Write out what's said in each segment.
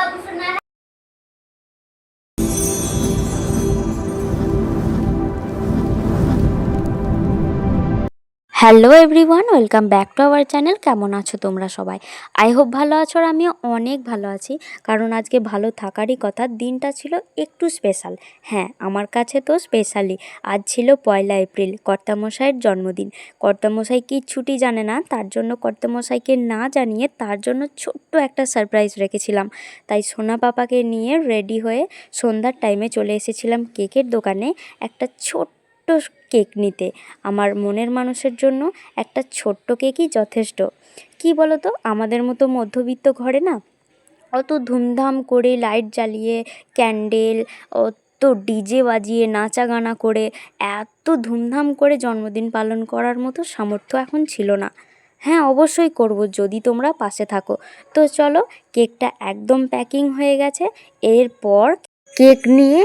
बाबू सुना है। Hello everyone, welcome back to our channel. কেমন আছো তোমরা সবাই? আই হোপ ভালো আছো, আর আমিও অনেক ভালো আছি। কারণ আজকে ভালো থাকারই কথা। দিনটা ছিল একটু স্পেশাল। হ্যাঁ, আমার কাছে তো স্পেশালি। আজ ছিল 1 এপ্রিল, কর্তামশাইয়ের জন্মদিন। কর্তামশাই কি ছুটি জানে না, তার জন্য কর্তামশাইকে না জানিয়ে তার জন্য ছোট্ট একটা সারপ্রাইজ রেখেছিলাম। তাই সোনা পাপাকে নিয়ে রেডি হয়ে সন্ধ্যার টাইমে চলে এসেছিলাম কেকের দোকানে একটা ছোট্ট কেক নিতে। আমার মনের মানুষের জন্য একটা ছোট্ট কেকই যথেষ্ট। কি বলো তো, আমাদের মতো মধ্যবিত্ত ঘরে না অত ধুমধাম করে লাইট জ্বালিয়ে, ক্যান্ডেল, অত ডিজে বাজিয়ে, নাচা গানা করে, এত ধুমধাম করে জন্মদিন পালন করার মতো সামর্থ্য এখন ছিল না। হ্যাঁ, অবশ্যই করব যদি তোমরা পাশে থাকো। তো চলো, কেকটা একদম প্যাকিং হয়ে গেছে। এরপর কেক নিয়ে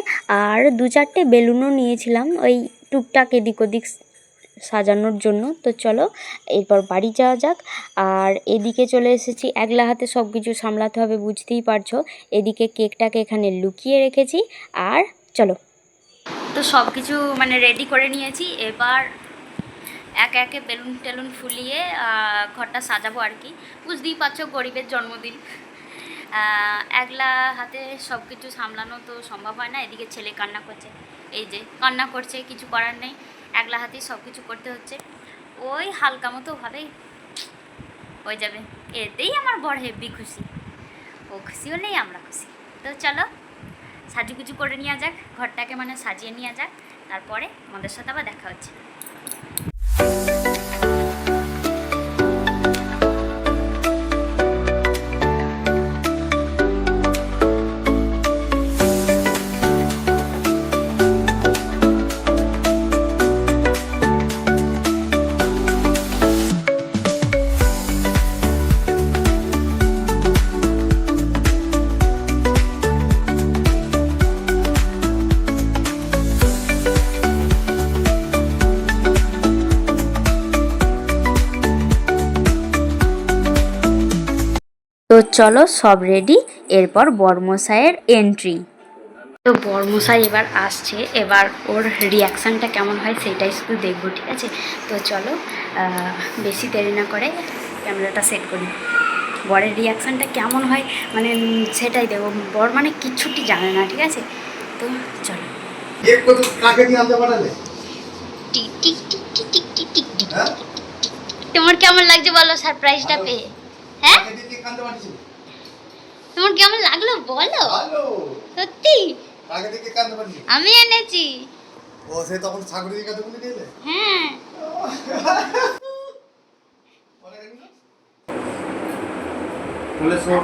আর 2-4টে বেলুনও নিয়েছিলাম ওই টুকটাক এদিক ওদিক সাজানোর জন্য। তো চলো এরপর বাড়ি যাওয়া যাক। আর এদিকে চলে এসেছি, একলা হাতে সব কিছু সামলাতে হবে, বুঝতেই পারছো। এদিকে কেকটাকে এখানে লুকিয়ে রেখেছি। আর চলো, তো সব কিছু রেডি করে নিয়েছি। এবার একে একে বেলুন টেলুন ফুলিয়ে ঘরটা সাজাবো আর কি। বুঝতেই পারছো, গরিবের জন্মদিন, একলা হাতে সব কিছু সামলানো তো সম্ভব হয় না। এদিকে ছেলে কান্না করছে, এই যে কান্না করছে, কিছু করার নেই, একলা হাতেই সব কিছু করতে হচ্ছে। ওই হালকা মতো ভাবেই হয়ে যাবে, এতেই আমার বড় হেব্বি খুশি। ও খুশি হলেই আমরা খুশি। তো চলো সাজুগুজু করে নেওয়া যাক, ঘরটাকে সাজিয়ে নেওয়া যাক, তারপরে আমাদের সাথে আবার দেখা হচ্ছে। তো চলো, সব রেডি। এরপর বরমশাইয়ের এন্ট্রি। তো বরমশাই এবার আসছে, এবার ওর রিয়াকশানটা কেমন হয় সেটাই শুধু দেখবো, ঠিক আছে? তো চলো বেশি দেরি না করে ক্যামেরাটা সেট করি। বরের রিয়াকশানটা কেমন হয় সেটাই দেবো। বর কিচ্ছুটি জানে না, ঠিক আছে? তো চলো। Tick tick tick tick tick tick tick tick. তোমার কেমন লাগছে বলো সারপ্রাইজটা পেয়ে? হ্যাঁ, তোমার কেমন লাগলো বলো? সত্যি আমি এনেছি। ও সে তখন ছাগল দিকে কত বলে দিলে? হ্যাঁ। পুলিশো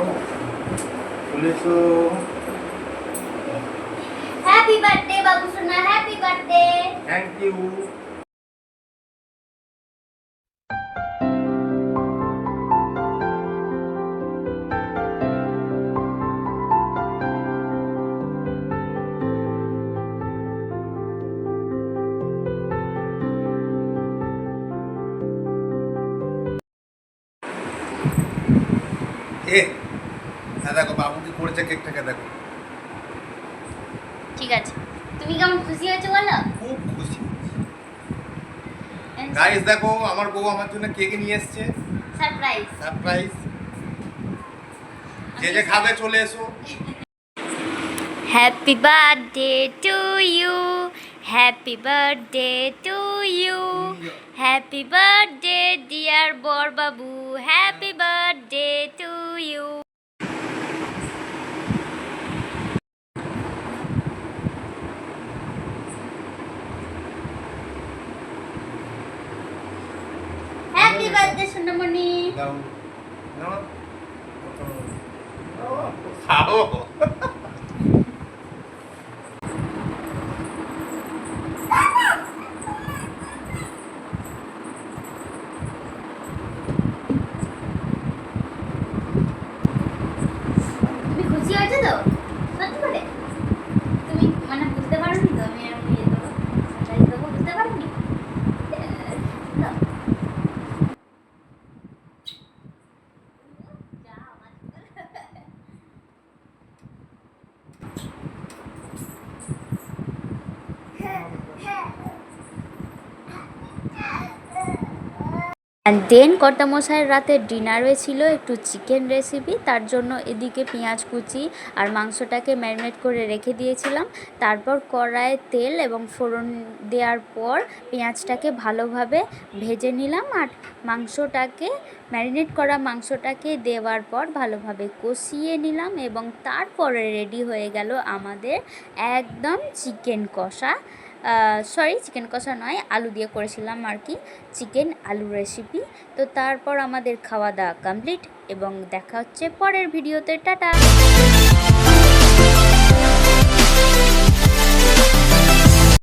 হ্যাপি বার্থডে বাবু সোনা, হ্যাপি বার্থডে। Thank you. দেখো বাবু কি করেছে, কেকটাকে দেখো। ঠিক আছে, তুমি কেমন খুশি হয়েছো বলো? খুব খুশি। গাইস দেখো, আমার বউ আমার জন্য কেক নিয়ে এসেছে, সারপ্রাইজ সারপ্রাইজ। যে যে খাবে চলে এসো। Happy birthday to you, happy birthday to you, happy birthday dear বর বাবু, happy birthday to you. Happy birthday সোনামণি। দাও নাও, খাও। তুমি খুশি হয়েছো তো সত্যি করে? তুমি বুঝতে পারোনি তো আমি এরকম ইয়ে দেবো, সারপ্রাইজ দেবো, বুঝতে পারোনি? অ্যান্ড দেন কর্তামশাইয়ের রাতের ডিনারে ছিল একটু চিকেন রেসিপি। তার জন্য এদিকে পেঁয়াজ কুচি আর মাংসটাকে ম্যারিনেট করে রেখে দিয়েছিলাম। তারপর কড়াইয়ে তেল এবং ফোড়ন দেওয়ার পর পেঁয়াজটাকে ভালোভাবে ভেজে নিলাম, আর মাংসটাকে ম্যারিনেট করা মাংসটাকে দেওয়ার পর ভালোভাবে কষিয়ে নিলাম, এবং তারপরে রেডি হয়ে গেল আমাদের একদম চিকেন কষা। চিকেন কষা নয়, আলু দিয়ে করেছিলাম আর কি, চিকেন আলু রেসিপি। তো তারপর আমাদের খাওয়া দাওয়া কমপ্লিট, এবং দেখা হচ্ছে পরের ভিডিওতে। টাটা।